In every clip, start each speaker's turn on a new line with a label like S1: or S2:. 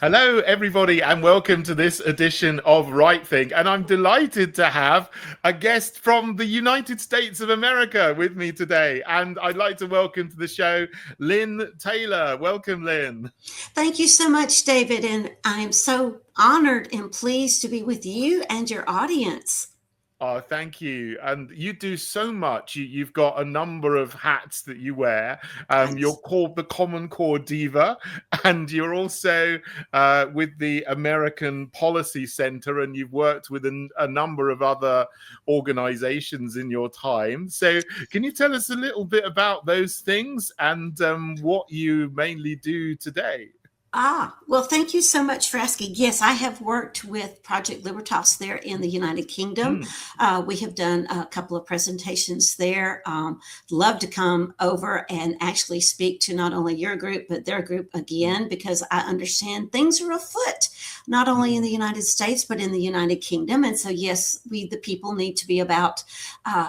S1: Hello, everybody, and welcome to this edition of Right Thing. And I'm delighted to have a guest from the United States of America with me today. And I'd like to welcome to the show Lynne Taylor. Welcome, Lynne.
S2: Thank you so much, David. And I'm so honored and pleased to be with you and your audience.
S1: Oh, thank you. And you do so much. You've got a number of hats that you wear. You're
S2: Yes.
S1: called the Common Core Diva, and you're also with the American Policy Center, and you've worked with a number of other organizations in your time. So can you tell us a little bit about those things and what you mainly do today?
S2: Well, thank you so much for asking. Yes, I have worked with Project Libertas there in the United Kingdom.
S1: Mm.
S2: We have done a couple of presentations there. Love to come over and actually speak to not only your group, but their group again, because I understand things are afoot, not only in the United States, but in the United Kingdom. And so, yes, we, the people, need to be about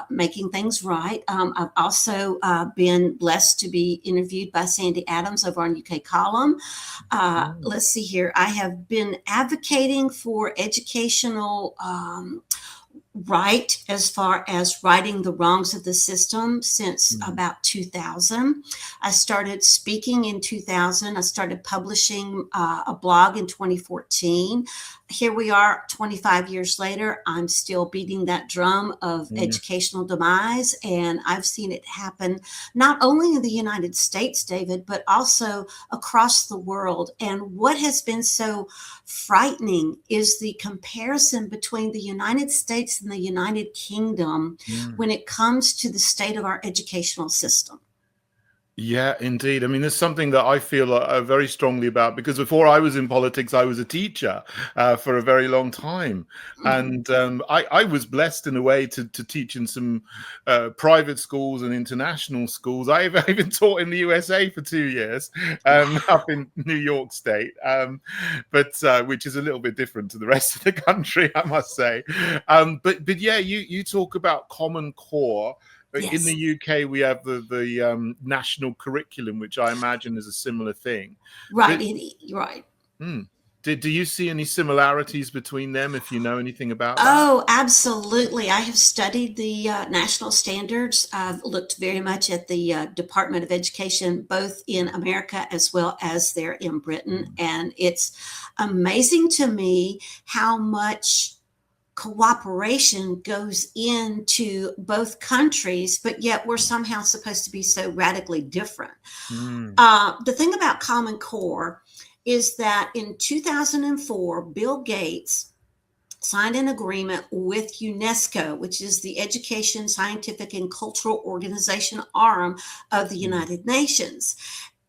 S2: making things right. I've also been blessed to be interviewed by Sandy Adams over on UK Column. Let's see here. I have been advocating for educational right as far as righting the wrongs of the system since about 2000. I started speaking in 2000. I started publishing a blog in 2014. Here we are 25 years later. I'm still beating that drum of educational demise, and I've seen it happen not only in the United States, David, but also across the world. And what has been so frightening is the comparison between the United States and the United Kingdom when it comes to the state of our educational system.
S1: Yeah, indeed. I mean, there's something that I feel very strongly about, because before I was in politics, I was a teacher for a very long time. And I was blessed in a way to teach in some private schools and international schools. I've even taught in the USA for 2 years up in New York State, but which is a little bit different to the rest of the country, I must say. But yeah, you talk about Common Core.
S2: Yes.
S1: In the UK, we have the national curriculum, which I imagine is a similar thing.
S2: Right, right.
S1: Do you see any similarities between them, if you know anything about that?
S2: Oh, absolutely. I have studied the national standards. I've looked very much at the Department of Education, both in America as well as there in Britain. And it's amazing to me how much cooperation goes into both countries, but yet we're somehow supposed to be so radically different. The thing about Common Core is that in 2004, Bill Gates signed an agreement with UNESCO, which is the Education, Scientific, and Cultural Organization arm of the United Nations.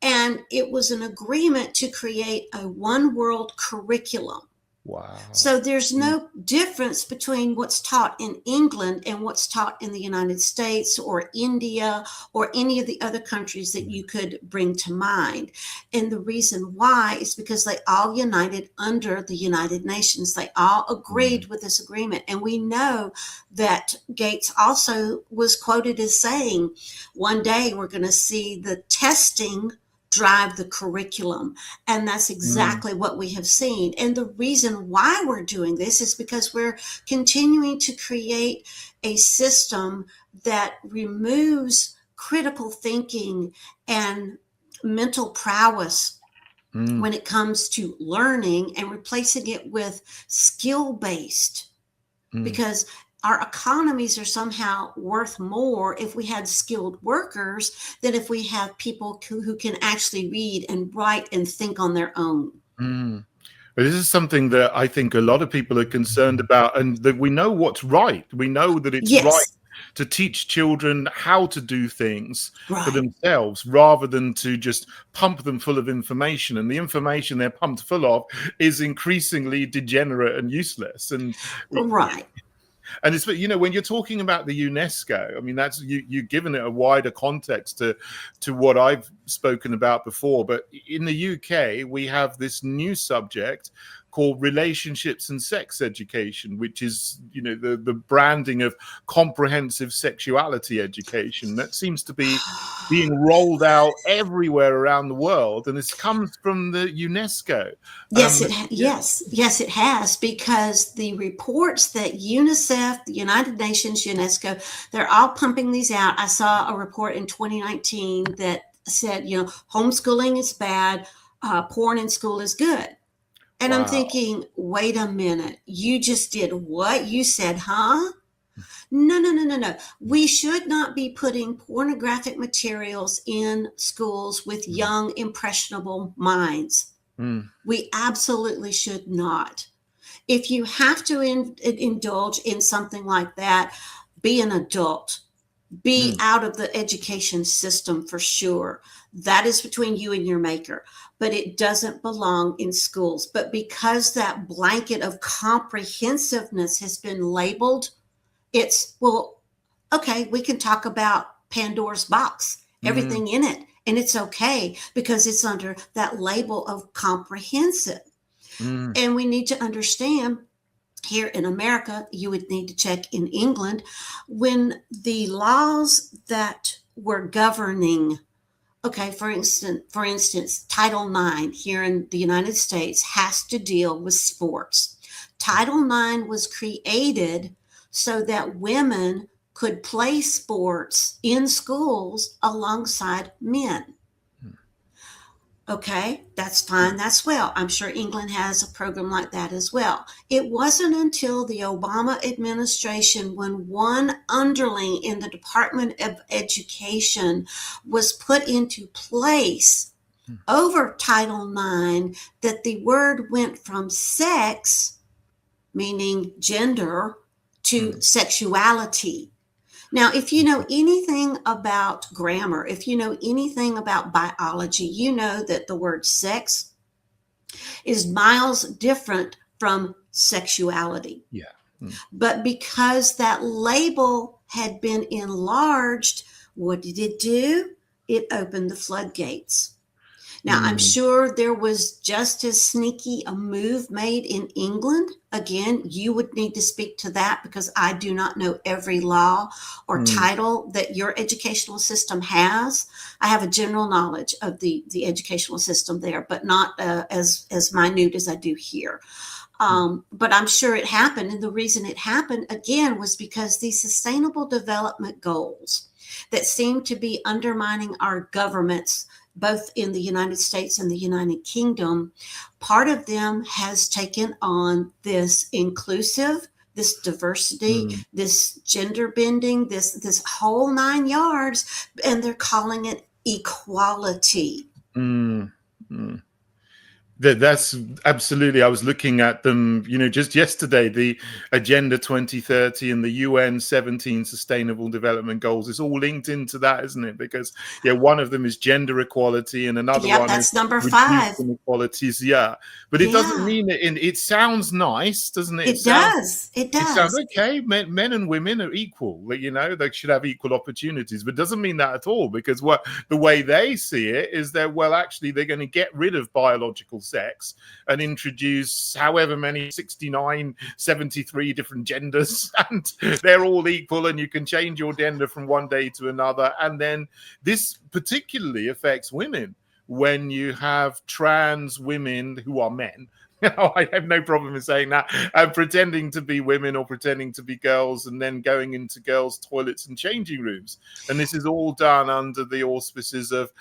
S2: And it was an agreement to create a one world curriculum.
S1: Wow.
S2: So there's no difference between what's taught in England and what's taught in the United States or India or any of the other countries that you could bring to mind. And the reason why is because they all united under the United Nations. They all agreed with this agreement. And we know that Gates also was quoted as saying, one day we're going to see the testing drive the curriculum. And that's exactly what we have seen. And the reason why we're doing this is because we're continuing to create a system that removes critical thinking and mental prowess when it comes to learning and replacing it with skill-based. Because our economies are somehow worth more if we had skilled workers than if we have people who can actually read and write and think on their own.
S1: But this is something that I think a lot of people are concerned about, and that we know what's right. We know that it's right to teach children how to do things for themselves, rather than to just pump them full of information. And the information they're pumped full of is increasingly degenerate and useless. And and it's, you know, when you're talking about the UNESCO, I mean, that's you've given it a wider context to what I've spoken about before. But in the UK, we have this new subject, called relationships and sex education, which is, the branding of comprehensive sexuality education that seems to be being rolled out everywhere around the world, and this comes from the UNESCO.
S2: Yes, yes, it has, because the reports that UNICEF, the United Nations, UNESCO, they're all pumping these out. I saw a report in 2019 that said, homeschooling is bad, porn in school is good. And I'm thinking, wait a minute, you just did what? You said, huh? No. We should not be putting pornographic materials in schools with young, impressionable minds. We absolutely should not. If you have to indulge in something like that, be an adult. Be out of the education system for sure. That is between you and your maker, but it doesn't belong in schools. But because that blanket of comprehensiveness has been labeled, it's, well, okay, we can talk about Pandora's box, everything in it, and it's okay because it's under that label of comprehensive. And we need to understand, here in America, you would need to check in England, when the laws that were governing, okay, for instance, Title IX here in the United States has to deal with sports. Title IX was created so that women could play sports in schools alongside men. Okay, that's fine. That's well. I'm sure England has a program like that as well. It wasn't until the Obama administration, when one underling in the Department of Education was put into place over Title IX, that the word went from sex, meaning gender, to sexuality. Now, if you know anything about grammar, if you know anything about biology, you know that the word sex is miles different from sexuality.
S1: Yeah.
S2: But because that label had been enlarged, what did it do? It opened the floodgates. Now, I'm sure there was just as sneaky a move made in England. Again, you would need to speak to that because I do not know every law or title that your educational system has. I have a general knowledge of the educational system there, but not as minute as I do here. But I'm sure it happened. And the reason it happened, again, was because these sustainable development goals that seem to be undermining our governments, both in the United States and the United Kingdom, part of them has taken on this inclusive, this diversity, this gender bending, this whole 9 yards, and they're calling it equality.
S1: That's absolutely. I was looking at them, just yesterday, the Agenda 2030 and the UN 17 Sustainable Development Goals. It's all linked into that, isn't it? Because one of them is gender equality, and another one
S2: that's
S1: is
S2: number 5.
S1: Inequalities. Yeah, but it doesn't mean it sounds nice, doesn't it?
S2: It does.
S1: It sounds okay. Men and women are equal. They should have equal opportunities, but it doesn't mean that at all. Because the way they see it is that, actually, they're going to get rid of biological sex and introduce however many 69, 73 different genders, and they're all equal, and you can change your gender from one day to another. And then this particularly affects women when you have trans women who are men. I have no problem in saying that, pretending to be women or pretending to be girls, and then going into girls' toilets and changing rooms. And this is all done under the auspices of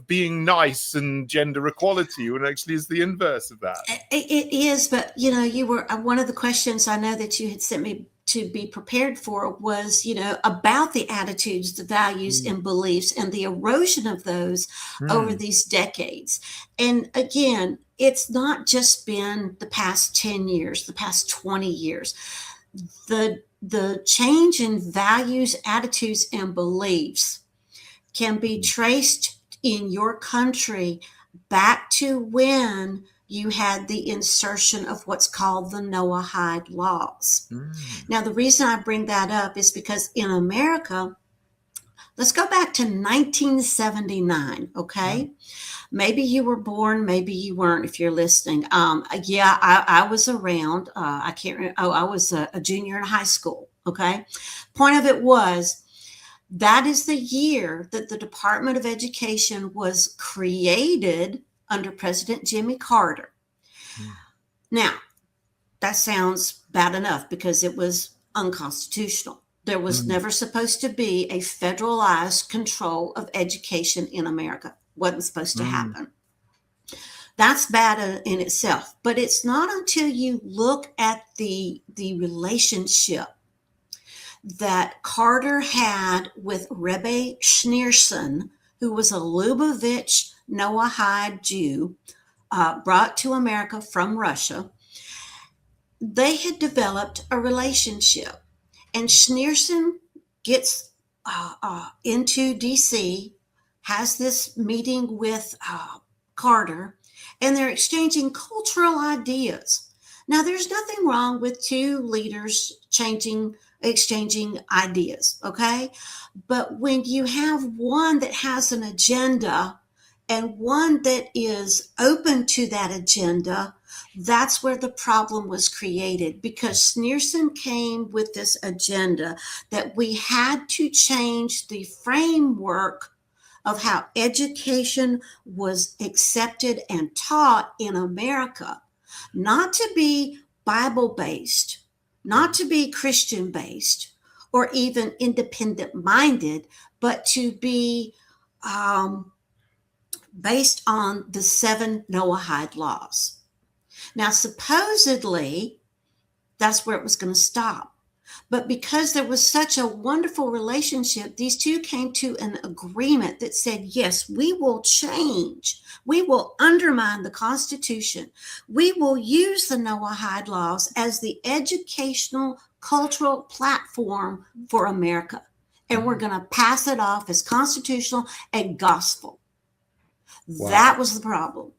S1: being nice and gender equality, when actually is the inverse of that.
S2: It is, but you were one of the questions I know that you had sent me to be prepared for was, about the attitudes, the values, and beliefs, and the erosion of those over these decades. And again, it's not just been the past 10 years, the past 20 years. The change in values, attitudes, and beliefs can be traced in your country back to when you had the insertion of what's called the Noahide Laws. Now, the reason I bring that up is because in America, let's go back to 1979, okay? Maybe you were born, maybe you weren't if you're listening. Yeah, I was around. I can't remember. Oh, I was a junior in high school. Okay. Point of it was that is the year that the Department of Education was created under President Jimmy Carter.
S1: Mm.
S2: Now, that sounds bad enough because it was unconstitutional. There was
S1: Mm.
S2: never supposed to be a federalized control of education in America. Wasn't supposed to
S1: Mm.
S2: happen. That's bad in itself. But it's not until you look at the relationship that Carter had with Rebbe Schneerson, who was a Lubavitch Noahide Jew brought to America from Russia. They had developed a relationship, and Schneerson gets into DC, has this meeting with Carter, and they're exchanging cultural ideas. Now, there's nothing wrong with two leaders exchanging ideas, okay? But when you have one that has an agenda and one that is open to that agenda, that's where the problem was created, because Schneerson came with this agenda that we had to change the framework of how education was accepted and taught in America, not to be Bible based, not to be Christian based, or even independent minded, but to be based on the 7 Noahide laws. Now, supposedly, that's where it was going to stop. But because there was such a wonderful relationship, these two came to an agreement that said, yes, we will change. We will undermine the Constitution. We will use the Noahide laws as the educational, cultural platform for America. And we're going to pass it off as constitutional and gospel. Wow. That was the problem.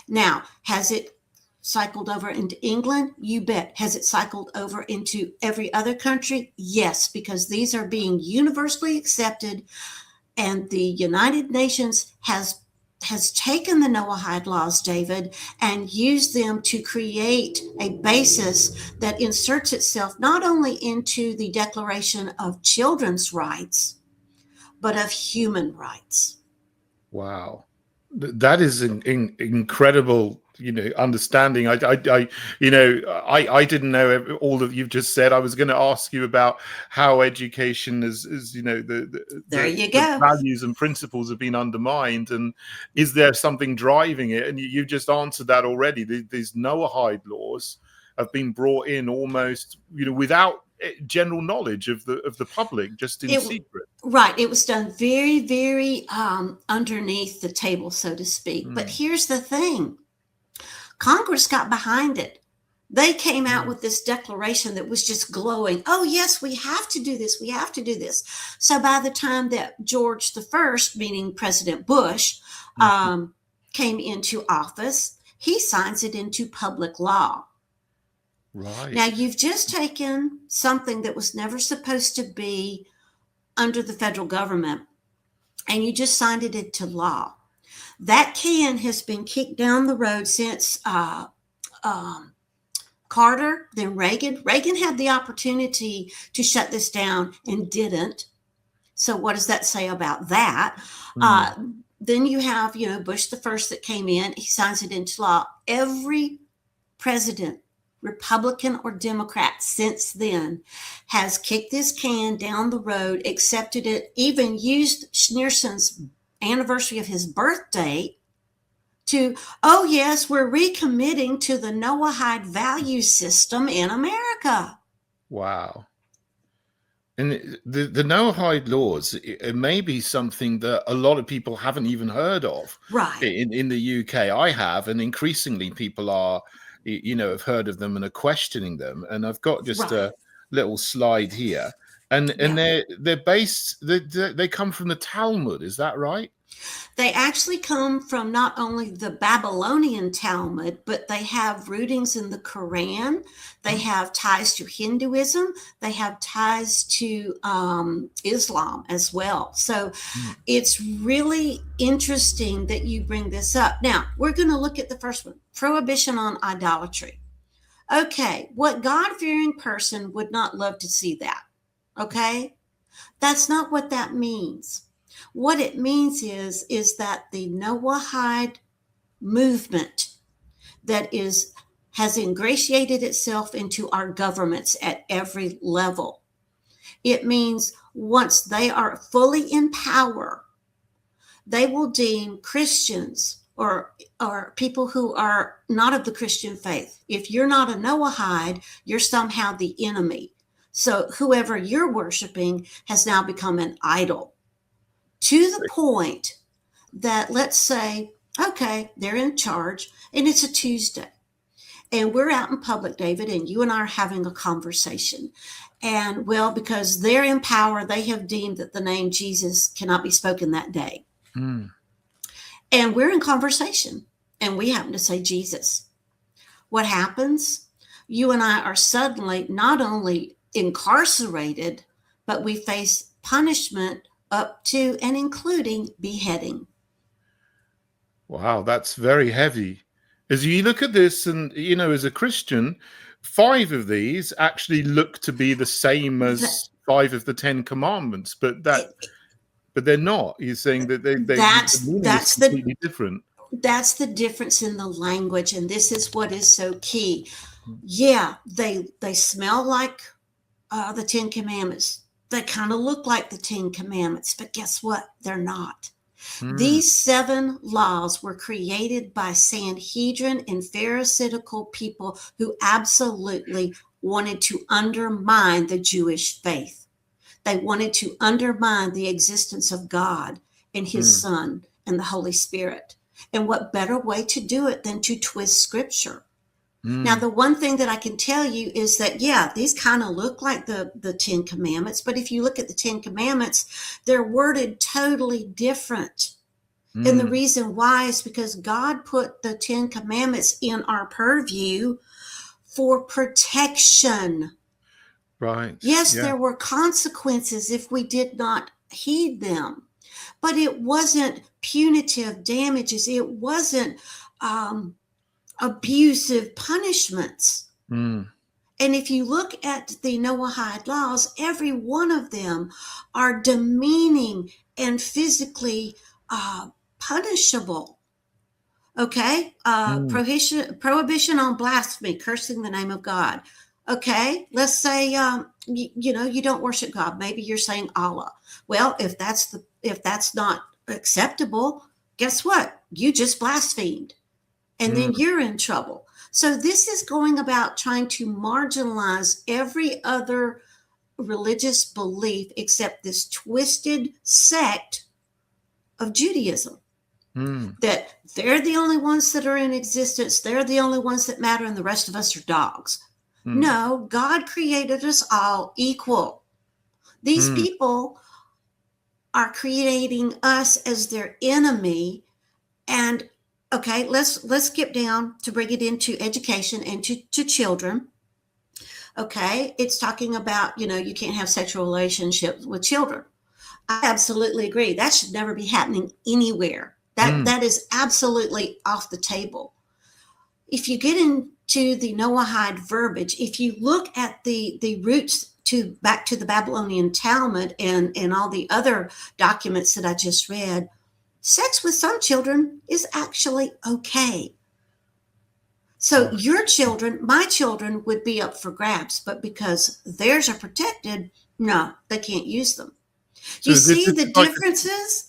S2: Now, has it cycled over into England? You bet. Has it cycled over into every other country? Yes, because these are being universally accepted, and the United Nations has taken the Noahide laws, David, and used them to create a basis that inserts itself not only into the Declaration of Children's Rights, but of human rights.
S1: Wow. That is an incredible, understanding. I didn't know all that you've just said. I was going to ask you about how education is the values and principles have been undermined, and is there something driving it? And you just answered that already. These Noahide laws have been brought in almost, without general knowledge of the public, just in secret.
S2: Right. It was done very, very underneath the table, so to speak. But here's the thing. Congress got behind it. They came out with this declaration that was just glowing. Oh, yes, we have to do this. We have to do this. So by the time that George I, meaning President Bush, came into office, he signs it into public law.
S1: Right.
S2: Now, you've just taken something that was never supposed to be under the federal government, and you just signed it into law. That can has been kicked down the road since Carter, then Reagan. Reagan had the opportunity to shut this down and didn't. So what does that say about that? Then you have, Bush the first that came in. He signs it into law. Every president, Republican or Democrat, since then has kicked this can down the road, accepted it, even used Schneerson's anniversary of his birth date to, oh yes, we're recommitting to the Noahide value system in America.
S1: Wow. And the Noahide laws, it may be something that a lot of people haven't even heard of.
S2: Right.
S1: In the UK, I have, and increasingly people are, have heard of them and are questioning them. And I've got just a little slide here, and they're based. They come from the Talmud. Is that right?
S2: They actually come from not only the Babylonian Talmud, but they have rootings in the Quran. They have ties to Hinduism. They have ties to Islam as well. So
S1: Mm.
S2: it's really interesting that you bring this up. Now, we're going to look at the first one, prohibition on idolatry. Okay, what God-fearing person would not love to see that? Okay, that's not what that means. What it means is that the Noahide movement that has ingratiated itself into our governments at every level. It means once they are fully in power, they will deem Christians or people who are not of the Christian faith. If you're not a Noahide, you're somehow the enemy. So whoever you're worshiping has now become an idol, to the point that, let's say, okay, they're in charge and it's a Tuesday and we're out in public, David, and you and I are having a conversation. And well, because they're in power, they have deemed that the name Jesus cannot be spoken that day.
S1: Mm.
S2: And we're in conversation and we happen to say Jesus. What happens? You and I are suddenly not only incarcerated, but we face punishment up to and including beheading.
S1: Wow, that's very heavy. As you look at this, and as a Christian, 5 of these actually look to be the same as 5 of the 10 commandments, but they're not. You're saying that the meaning is completely different.
S2: That's the difference in the language, and this is what is so key. Yeah, they smell like the 10 Commandments. They kind of look like the 10 Commandments, but guess what? They're not. These 7 laws were created by Sanhedrin and Pharisaical people who absolutely wanted to undermine the Jewish faith. They wanted to undermine the existence of God and his Son and the Holy Spirit. And what better way to do it than to twist scripture? Now, the one thing that I can tell you is that, yeah, these kind of look like the 10 Commandments, but if you look at the 10 Commandments, they're worded totally different. And the reason why is because God put the 10 Commandments in our purview for protection.
S1: Right.
S2: Yes, there were consequences if we did not heed them, but it wasn't punitive damages. It wasn't abusive punishments. And if you look at the Noahide laws, every one of them are demeaning and physically punishable. Okay, prohibition on blasphemy, cursing the name of God. Okay, let's say you don't worship God. Maybe you're saying Allah. Well, if that's not acceptable, guess what? You just blasphemed. And then you're in trouble. So this is going about trying to marginalize every other religious belief except this twisted sect of Judaism. That they're the only ones that are in existence. They're the only ones that matter, and the rest of us are dogs. No, God created us all equal. These people are creating us as their enemy. And okay, let's skip down to bring it into education and to children. Okay, it's talking about, you can't have sexual relationships with children. I absolutely agree. That should never be happening anywhere. That is absolutely off the table. If you get into the Noahide verbiage, if you look at the roots back to the Babylonian Talmud and all the other documents that I just read, sex with some children is actually okay. So your children, my children, would be up for grabs, but because theirs are protected, no, they can't use them. You see the differences?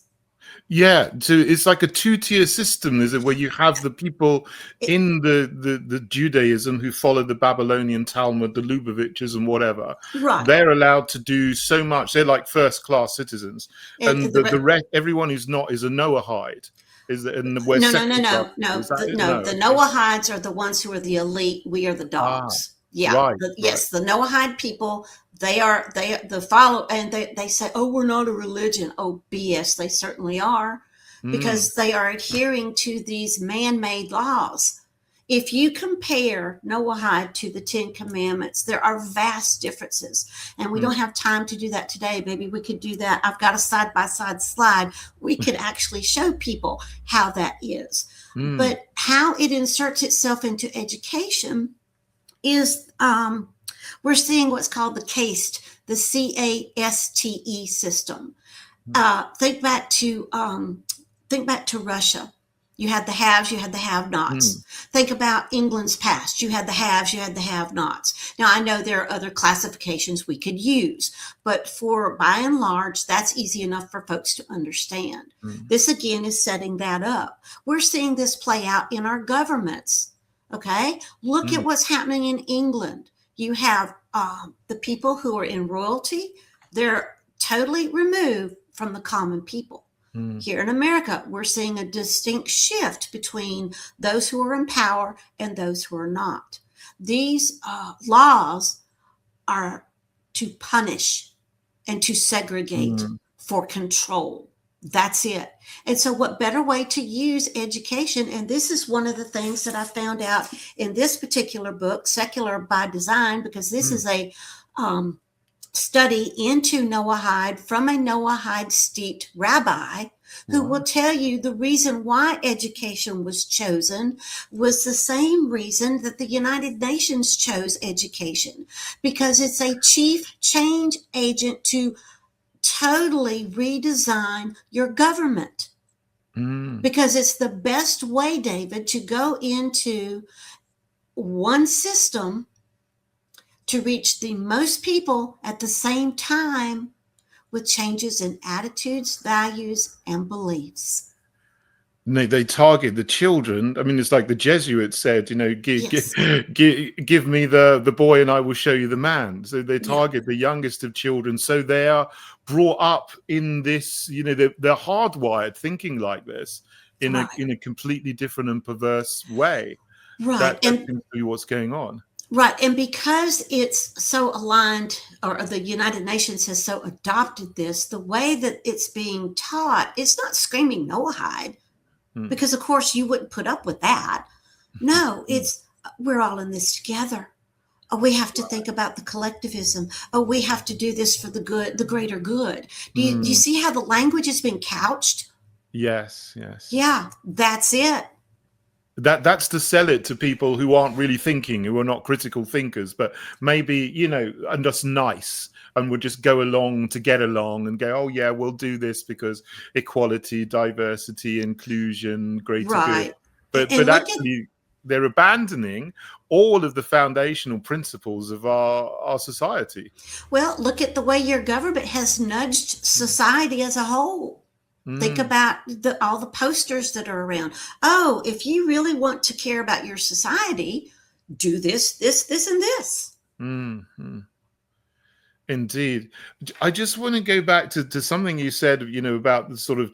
S1: Yeah, so it's like a 2-tier system, is it, where you have the people in the Judaism who follow the Babylonian Talmud, the Lubavitchers and whatever.
S2: Right.
S1: They're allowed to do so much. They're like first-class citizens. And the rest, everyone who's not is a Noahide. No.
S2: The Noahides are the ones who are the elite. We are the dogs. Yes, the Noahide people, they are the follow, and they say, oh, we're not a religion. Oh, BS, they certainly are. because they are adhering to these man-made laws. If you compare Noahide to the Ten Commandments, there are vast differences. And we don't have time to do that today. Maybe we could do that. I've got a side-by-side slide. We could actually show people how that is. But how it inserts itself into education is we're seeing what's called the CASTE, the CASTE system. Think back to Russia. You had the haves, you had the have-nots. Think about England's past. You had the haves, you had the have-nots. Now, I know there are other classifications we could use, but by and large, that's easy enough for folks to understand. This, again, is setting that up. We're seeing this play out in our governments, okay? Look at what's happening in England. You have the people who are in royalty. They're totally removed from the common people. Here in America, we're seeing a distinct shift between those who are in power and those who are not. These laws are to punish and to segregate for control. That's it. And so what better way to use education? And this is one of the things that I found out in this particular book, Secular by Design, because this is a study into Noahide from a Noahide steeped rabbi who will tell you the reason why education was chosen was the same reason that the United Nations chose education, because it's a chief change agent to totally redesign your government. Because it's the best way, David, to go into one system to reach the most people at the same time with changes in attitudes, values, and beliefs.
S1: They target the children. I mean, it's like the Jesuits said, give me the boy and I will show you the man. So they target the youngest of children. So they are brought up in this, they're hardwired thinking like this in a completely different and perverse way.
S2: Right.
S1: That seems to be what's going on.
S2: Right. And because it's so aligned, or the United Nations has so adopted this, the way that it's being taught, it's not screaming Noahide, because of course you wouldn't put up with that. No, it's we're all in this together. Oh, we have to think about the collectivism. Oh, we have to do this for the good, the greater good. Do you see how the language has been couched?
S1: Yes.
S2: Yeah, that's it.
S1: That's to sell it to people who aren't really thinking, who are not critical thinkers, but maybe, are just nice and would just go along to get along and go, oh yeah, we'll do this because equality, diversity, inclusion, greater good. But actually they're abandoning all of the foundational principles of our society.
S2: Well, look at the way your government has nudged society as a whole. Think about all the posters that are around. Oh, if you really want to care about your society, do this, this, this, and this.
S1: Indeed. I just want to go back to something you said, about the sort of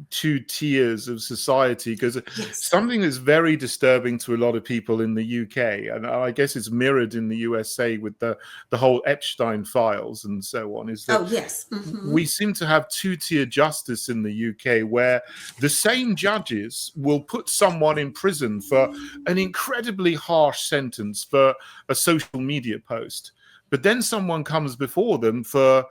S1: two tiers of society, because something that's very disturbing to a lot of people in the UK, and I guess it's mirrored in the USA with the whole Epstein files and so on, is that we seem to have two-tier justice in the UK, where the same judges will put someone in prison for an incredibly harsh sentence for a social media post. But then someone comes before them for,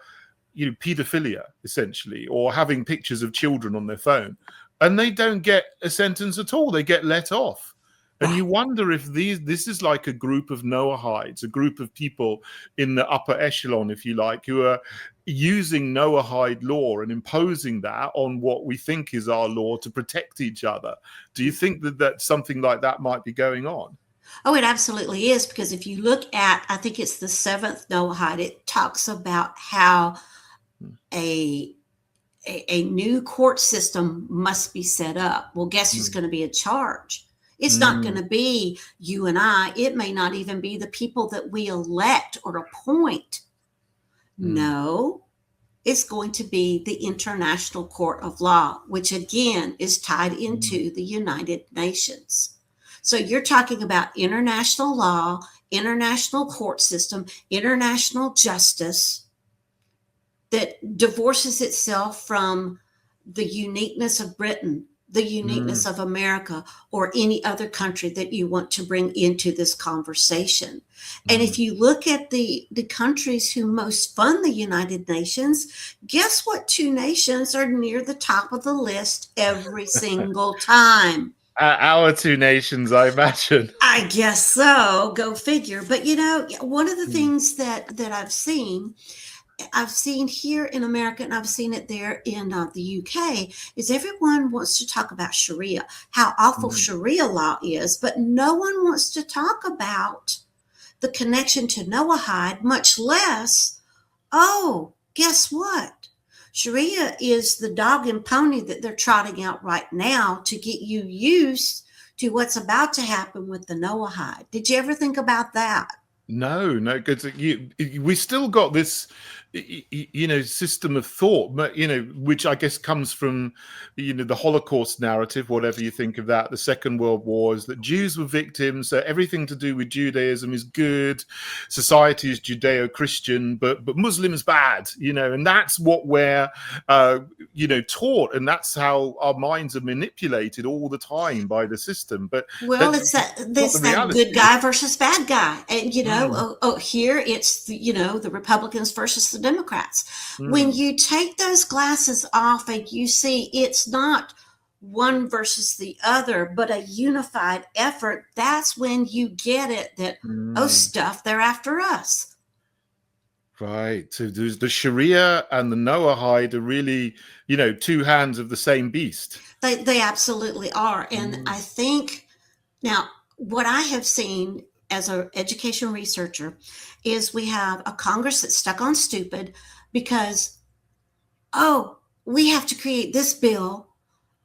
S1: pedophilia, essentially, or having pictures of children on their phone, and they don't get a sentence at all. They get let off. And you wonder if this is like a group of Noahides, a group of people in the upper echelon, if you like, who are using Noahide law and imposing that on what we think is our law to protect each other. Do you think that something like that might be going on?
S2: Oh, it absolutely is, because if you look at, I think it's the 7th Noahide, it talks about how a new court system must be set up. Well, guess who's going to be in charge? It's not going to be you and I. It may not even be the people that we elect or appoint. No, it's going to be the International Court of Law, which again is tied into the United Nations. So you're talking about international law, international court system, international justice that divorces itself from the uniqueness of Britain, the uniqueness
S1: Mm,
S2: of America, or any other country that you want to bring into this conversation. And if
S1: mm.
S2: you look at the countries who most fund the United Nations, guess what? Two nations are near the top of the list every single time.
S1: Our two nations, I imagine.
S2: I guess so. Go figure. But one of the
S1: Mm,
S2: things that I've seen here in America, and I've seen it there in the UK, is everyone wants to talk about Sharia, how awful
S1: mm.
S2: Sharia law is, but no one wants to talk about the connection to Noahide, much less, oh, guess what? Sharia is the dog and pony that they're trotting out right now to get you used to what's about to happen with the Noahide. Did you ever think about that?
S1: No, no, because we still got this, system of thought, but which I guess comes from, the Holocaust narrative, whatever you think of that, the Second World Wars, that Jews were victims, so everything to do with Judaism is good, society is Judeo-Christian, but Muslim is bad, and that's what we're, taught, and that's how our minds are manipulated all the time by the system. But
S2: Well,
S1: that's
S2: it's that
S1: not
S2: this
S1: the
S2: that
S1: reality.
S2: good guy versus bad guy, and
S1: Mm,
S2: here it's the Republicans versus the Democrats. When
S1: mm.
S2: you take those glasses off and you see it's not one versus the other, but a unified effort, that's when you get it that, oh,
S1: Mm,
S2: stuff, they're after us.
S1: right. So there's the Sharia and the Noahide are really, two hands of the same beast.
S2: They absolutely are, and
S1: Mm,
S2: I think now what I have seen as an education researcher is we have a Congress that's stuck on stupid because, oh, we have to create this bill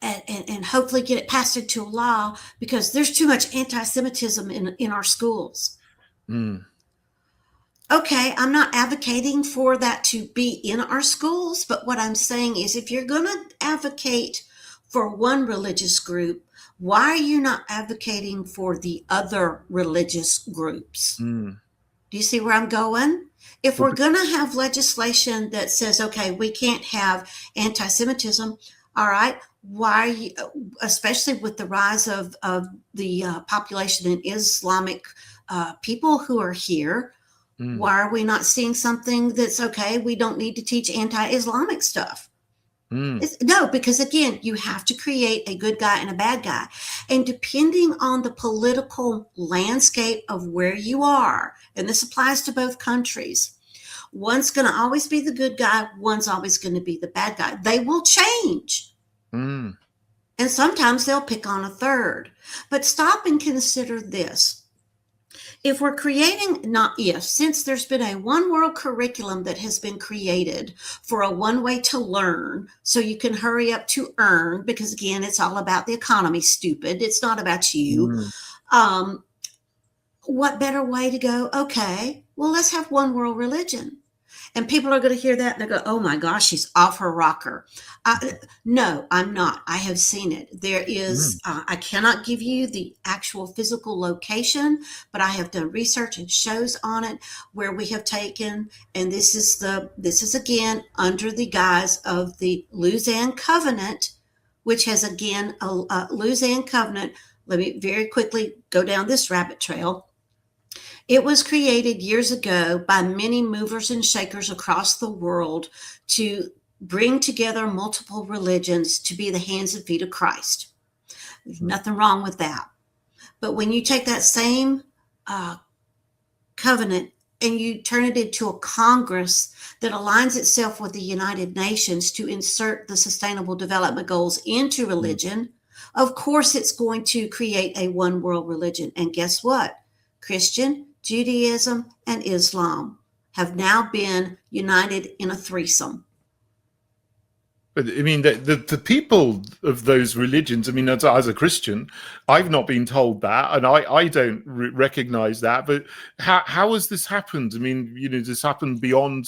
S2: and hopefully get it passed into a law because there's too much anti-Semitism in our schools.
S1: mm,
S2: Okay, I'm not advocating for that to be in our schools, but what I'm saying is if you're going to advocate for one religious group, why are you not advocating for the other religious groups?
S1: mm.
S2: Do you see where I'm going? If
S1: Well,
S2: we're going to have legislation that says, okay, we can't have anti Semitism, all right, why, you, especially with the rise of the population in Islamic people who are here,
S1: mm,
S2: why are we not seeing something that's okay? We don't need to teach anti Islamic stuff.
S1: mm,
S2: No, because again, you have to create a good guy and a bad guy. And depending on the political landscape of where you are, and this applies to both countries, one's going to always be the good guy, one's always going to be the bad guy. They will change.
S1: mm,
S2: And sometimes they'll pick on a third. But stop and consider this. If we're creating, not if, since there's been a one world curriculum that has been created for a one way to learn so you can hurry up to earn, because again, it's all about the economy, stupid. It's not about you.
S1: mm,
S2: Um, what better way to go? Okay, well, let's have one world religion. And people are going to hear that and they go, oh my gosh, she's off her rocker. No, I'm not. I have seen it. There
S1: mm,
S2: is, I cannot give you the actual physical location, but I have done research and shows on it where we have taken, and this is again under the guise of the Lausanne Covenant, which has again a Lausanne Covenant. Let me very quickly go down this rabbit trail. It was created years ago by many movers and shakers across the world to bring together multiple religions to be the hands and feet of Christ. There's
S1: mm,
S2: nothing wrong with that. But when you take that same uh, covenant and you turn it into a Congress that aligns itself with the United Nations to insert the Sustainable Development Goals into
S1: mm.
S2: religion, of course it's going to create a one world religion. And guess what? Christian, Judaism, and Islam have now been united in a threesome.
S1: But I mean, the people of those religions, I mean, as a Christian, I've not been told that, and I don't recognize that. But how has this happened? I mean, this happened beyond,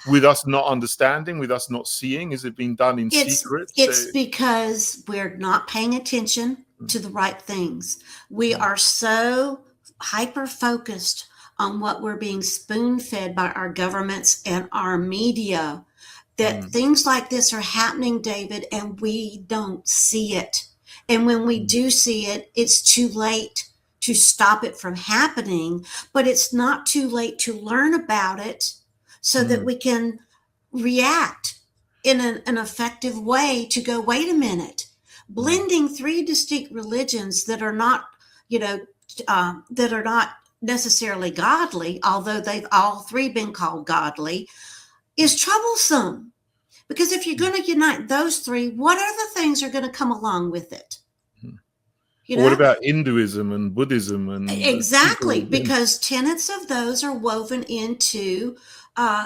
S1: with us not understanding, with us not seeing. Has it been done in secret?
S2: It's because we're not paying attention
S1: Mm,
S2: to the right things. We
S1: mm,
S2: are so hyper focused on what we're being spoon fed by our governments and our media. that things like this are happening, David, and we don't see it. And when we do see it, it's too late to stop it from happening, but it's not too late to learn about it so that we can react in an effective way to go, wait a minute, blending three distinct religions that are not, that are not necessarily godly, although they've all three been called godly, is troublesome. Because if you're going to unite those three, what other things are going to come along with it?
S1: What about Hinduism and Buddhism? And
S2: exactly, because tenets of those are woven into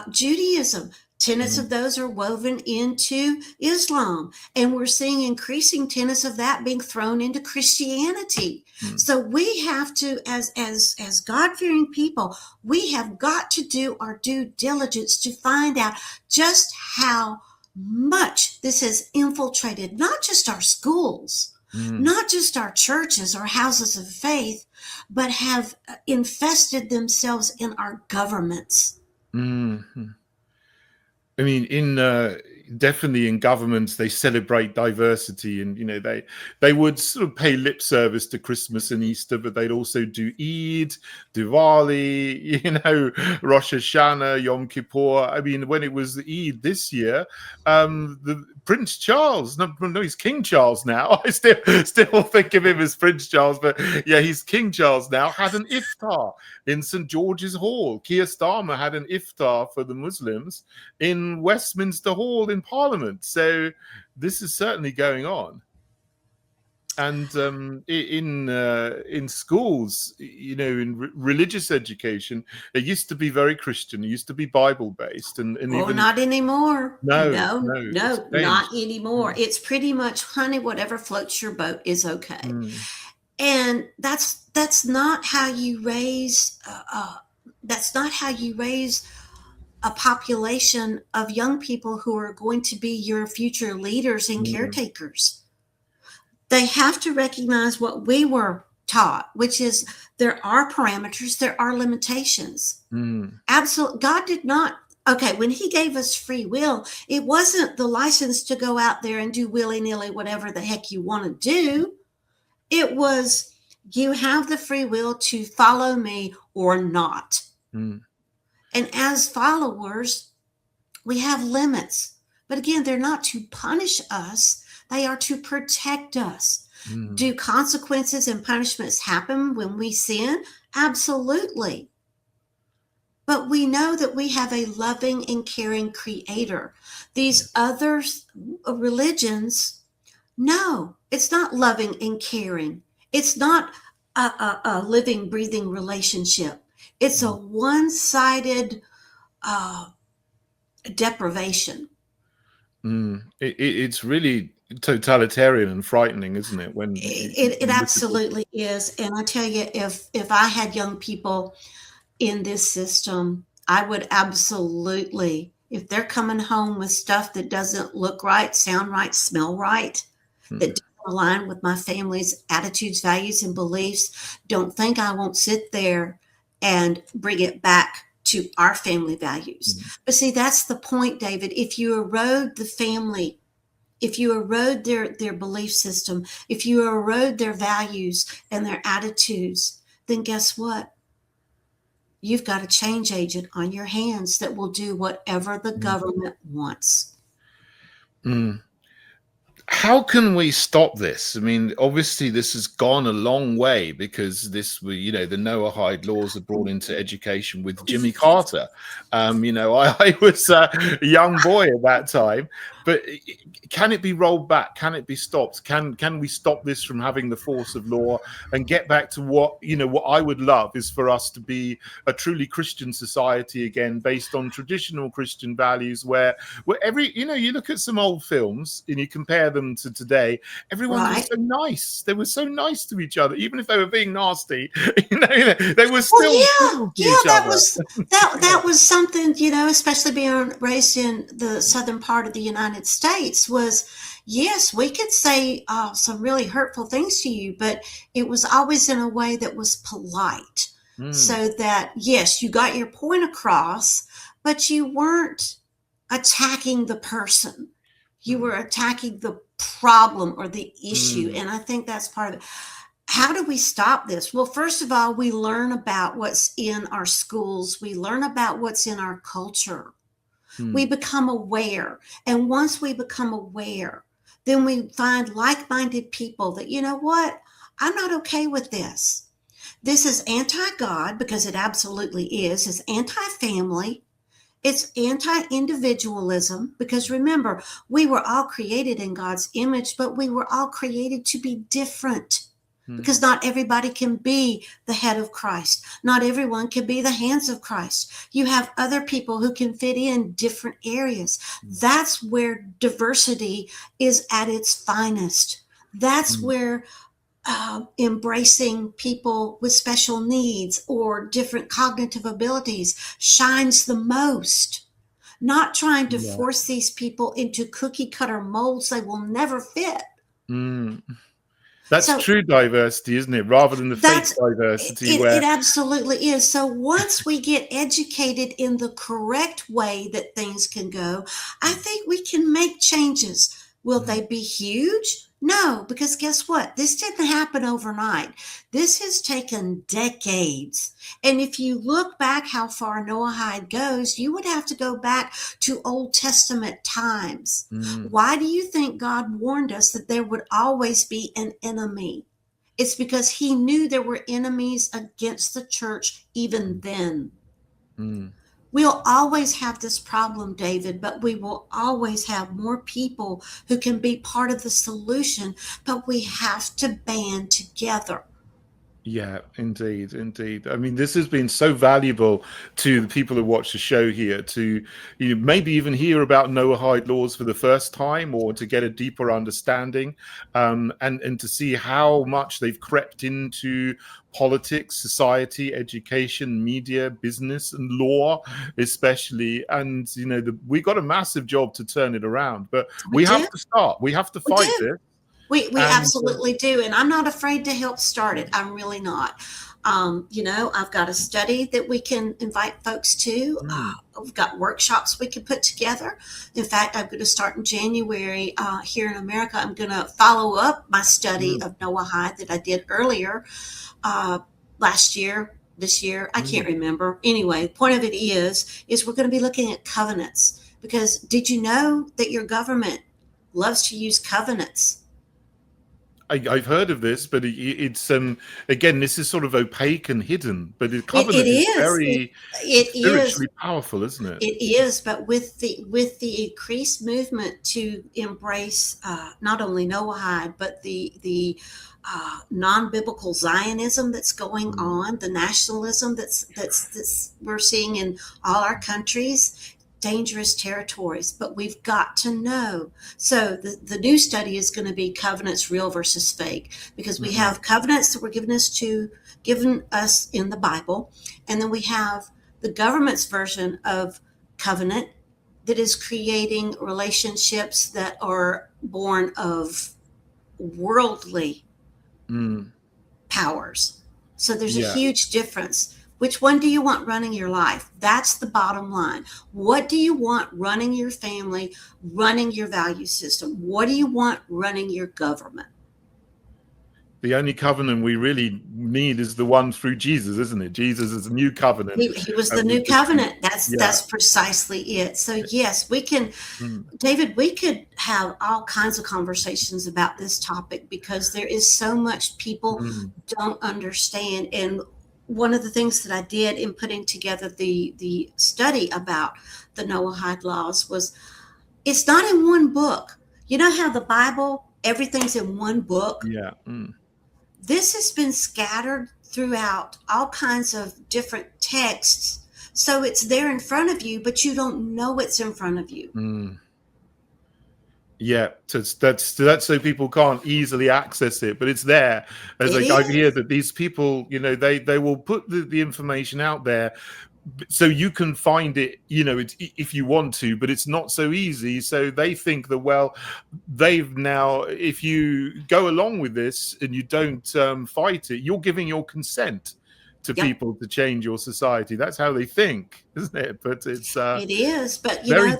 S2: Judaism. Tenets of those are woven into Islam. And we're seeing increasing tenets of that being thrown into Christianity. So we have to, as God-fearing people, we have got to do our due diligence to find out just how much this has infiltrated, not just our schools, not just our churches or houses of faith, but have infested themselves in our governments.
S1: I mean, definitely in governments, they celebrate diversity, and they would sort of pay lip service to Christmas and Easter, but they'd also do Eid, Diwali, Rosh Hashanah, Yom Kippur. I mean, when it was Eid this year, the Prince Charles, no, he's King Charles now. I still think of him as Prince Charles, but yeah, he's King Charles now. Had an iftar in St. George's Hall. Keir Starmer had an iftar for the Muslims in Westminster Hall in Parliament. So this is certainly going on. And in schools, in religious education, it used to be very Christian. It used to be Bible based, and even
S2: not anymore.
S1: No,
S2: not anymore. It's pretty much, honey, whatever floats your boat is okay. And that's not how you raise. That's not how you raise a population of young people who are going to be your future leaders and caretakers. They have to recognize what we were taught, which is there are parameters, there are limitations. Absolutely. God did not, when he gave us free will, it wasn't the license to go out there and do willy-nilly whatever the heck you want to do. It was, you have the free will to follow me or not. And as followers, we have limits. But again, they're not to punish us. They are to protect us. Do consequences and punishments happen when we sin? Absolutely. But we know that we have a loving and caring creator. These other religions, no, it's not loving and caring. It's not a living, breathing relationship. It's a one-sided deprivation.
S1: It's really totalitarian and frightening, isn't it? When
S2: it absolutely is. And I tell you, if I had young people in this system, I would absolutely, if they're coming home with stuff that doesn't look right, sound right, smell right, that doesn't align with my family's attitudes, values, and beliefs, don't think I won't sit there and bring it back to our family values. But see, that's the point, David. If you erode the family, if you erode their belief system, if you erode their values and their attitudes, then guess what? You've got a change agent on your hands that will do whatever the government wants.
S1: How can we stop this? I mean, obviously this has gone a long way because the Noahide Laws are brought into education with Jimmy Carter. I was a young boy at that time, but can it be rolled back? Can it be stopped? Can we stop this from having the force of law and get back to what I would love is for us to be a truly Christian society again, based on traditional Christian values, where you look at some old films and you compare them to today, everyone was so nice. They were so nice to each other, even if they were being nasty. They were still
S2: that was something, especially being raised in the southern part of the United States, was, yes, we could say some really hurtful things to you, but it was always in a way that was polite, so that, yes, you got your point across, but you weren't attacking the person. You were attacking the problem or the issue.
S1: Mm.
S2: And I think that's part of it. How do we stop this? Well, first of all, we learn about what's in our schools. We learn about what's in our culture. We
S1: Mm.
S2: become aware. And once we become aware, then we find like-minded people that, you know what? I'm not okay with this. This is anti-God, because it absolutely is. It's anti-family. It's anti-individualism, because remember, we were all created in God's image, but we were all created to be different, because
S1: Mm.
S2: not everybody can be the head of Christ. Not everyone can be the hands of Christ. You have other people who can fit in different areas. That's where diversity is at its finest. That's
S1: Mm.
S2: where embracing people with special needs or different cognitive abilities shines the most. Not trying to
S1: Yeah.
S2: force these people into cookie cutter molds they will never fit.
S1: Mm. That's
S2: So
S1: true diversity, isn't it? Rather than the fake
S2: that's
S1: diversity
S2: it
S1: where,
S2: absolutely is. So once we get educated in the correct way that things can go, I think we can make changes. Will
S1: mm,
S2: they be huge? No, because guess what? This didn't happen overnight. This has taken decades. And if you look back how far Noahide goes, you would have to go back to Old Testament times.
S1: mm,
S2: Why do you think God warned us that there would always be an enemy? It's because he knew there were enemies against the church even then.
S1: mm.
S2: We'll always have this problem, David, but we will always have more people who can be part of the solution, but we have to band together.
S1: Yeah, indeed, indeed. I mean, this has been so valuable to the people who watch the show here to, maybe even hear about Noahide laws for the first time, or to get a deeper understanding, and to see how much they've crept into politics, society, education, media, business, and law, especially. And we got a massive job to turn it around, but
S2: We
S1: we
S2: do.
S1: have to start. We have to
S2: We
S1: fight
S2: do.
S1: this,
S2: We
S1: and
S2: absolutely do. And I'm not afraid to help start it. I'm really not. I've got a study that we can invite folks to.
S1: mm,
S2: We've got workshops we can put together. In fact, I'm going to start in January here in America. I'm going to follow up my study
S1: mm,
S2: of Noahide that I did earlier uh, last year, this year. I can't
S1: mm.
S2: remember. Anyway, the point of it is we're going to be looking at covenants, because did you know that your government loves to use covenants?
S1: I've heard of this, but it's again, this is sort of opaque and hidden. But the
S2: It
S1: covenant is
S2: is.
S1: very
S2: It is.
S1: spiritually powerful, isn't it?
S2: It is. But with the increased movement to embrace not only Noahide, but the non-biblical Zionism that's going
S1: Mm,
S2: on, the nationalism that's we're seeing in all our countries, dangerous territories. But we've got to know. So the new study is going to be covenants, real versus fake, because we
S1: mm,
S2: have covenants that were given us in the Bible, and then we have the government's version of covenant that is creating relationships that are born of worldly
S1: mm.
S2: powers. So there's a
S1: Yeah,
S2: huge difference. Which one do you want running your life? That's the bottom line. What do you want running your family, running your value system? What do you want running your government?
S1: the only covenant we really need is the one through Jesus, isn't it? Jesus is a new covenant
S2: He was the
S1: with
S2: new
S1: the truth.
S2: covenant. That's
S1: Yeah.
S2: that's precisely it. So yes, we can,
S1: Mm,
S2: David, we could have all kinds of conversations about this topic, because there is so much people
S1: mm,
S2: don't understand. And one of the things that I did in putting together the study about the Noahide laws was, it's not in one book. You know how the Bible, everything's in one book?
S1: yeah. Mm,
S2: This has been scattered throughout all kinds of different texts. So it's there in front of you, but you don't know it's in front of you.
S1: mm. Yeah, so that's so people can't easily access it, but it's there. As
S2: It
S1: like I hear
S2: is.
S1: that these people, they will put the information out there, so you can find it, if you want to, but it's not so easy. So they think that, well, they've now, if you go along with this and you don't fight it, you're giving your consent to
S2: Yep.
S1: people to change your society. That's how they think, isn't it? But it's
S2: It is, but
S1: very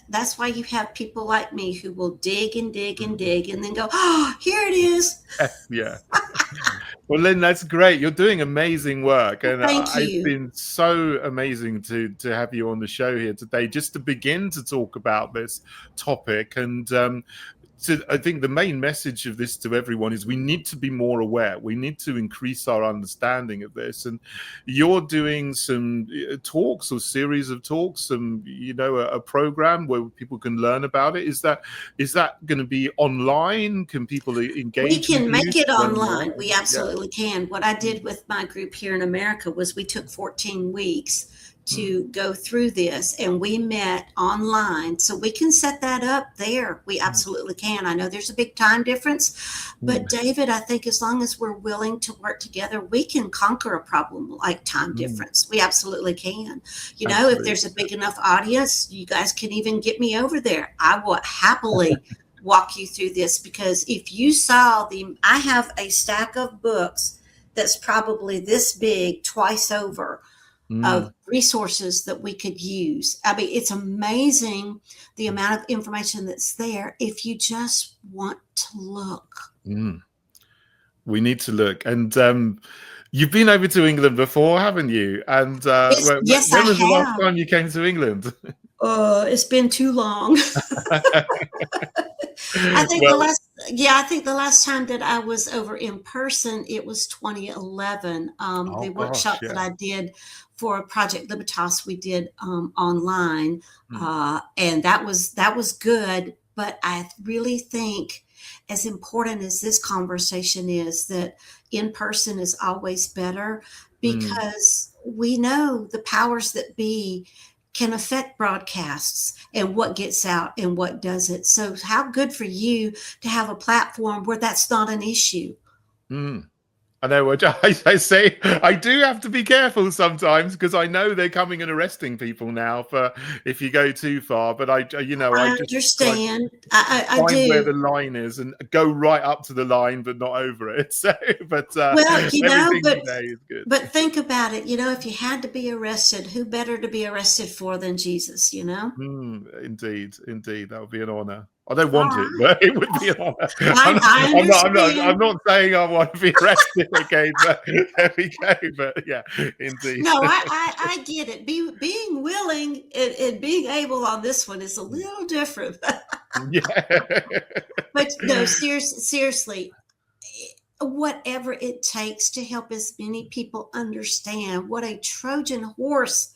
S2: that's why you have people like me who will dig and dig and dig and then go, oh, here it is.
S1: Yeah. Well, Lynne, that's great. You're doing amazing work, and
S2: Thank
S1: it's
S2: you.
S1: been so amazing to have you on the show here today, just to begin to talk about this topic. And so I think the main message of this to everyone is we need to be more aware. We need to increase our understanding of this. And you're doing some talks or series of talks, some, a program where people can learn about it. Is that going to be online? Can people engage?
S2: We can make it online. We
S1: Yeah.
S2: absolutely can. What I did with my group here in America was we took 14 weeks to go through this, and we met online. So we can set that up there. We absolutely can. I know there's a big time difference, but David, I think as long as we're willing to work together, we can conquer a problem like time difference. We absolutely can. If there's a big enough audience, you guys can even get me over there. I will happily walk you through this, because if you saw I have a stack of books that's probably this big twice over of resources that we could use. I mean, it's amazing the amount of information that's there if you just want to look.
S1: We need to look. And you've been over to England before, haven't you? And
S2: yes,
S1: when was the last time you came to England?
S2: It's been too long. I think the last time that I was over in person, it was 2011. The workshop that I did for Project Libertas, we did online, and that was good. But I really think, as important as this conversation is, that in person is always better, because we know the powers that be can affect broadcasts and what gets out and what doesn't. So how good for you to have a platform where that's not an issue.
S1: I know what I say. I do have to be careful sometimes, because I know they're coming and arresting people now for if you go too far. But I
S2: understand. I
S1: find
S2: do.
S1: where the line is and go right up to the line, but not over it. So, but
S2: everything
S1: today is good.
S2: But think about it. If you had to be arrested, who better to be arrested for than Jesus?
S1: Indeed, that would be an honor. I don't want it, but it would be an honor.
S2: I understand.
S1: I'm not saying I want to be arrested again, but there we go. But yeah, indeed.
S2: No, I get it. Being willing and being able on this one is a little different.
S1: Yeah.
S2: But no, seriously, whatever it takes to help as many people understand what a Trojan horse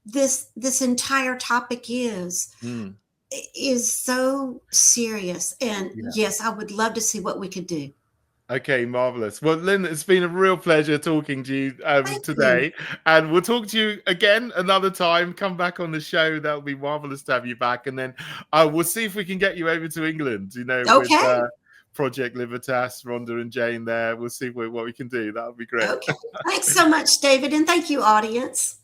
S2: this entire topic is so serious. And yes, I would love to see what we could do.
S1: Okay, marvelous. Well, Lynne, it's been a real pleasure talking to you today. And we'll talk to you again another time. Come back on the show. That'll be marvelous to have you back. And then we'll see if we can get you over to England, with Project Libertas, Rhonda and Jane there. We'll see what we can do. That would be great.
S2: Okay. Thanks so much, David. And thank you, audience.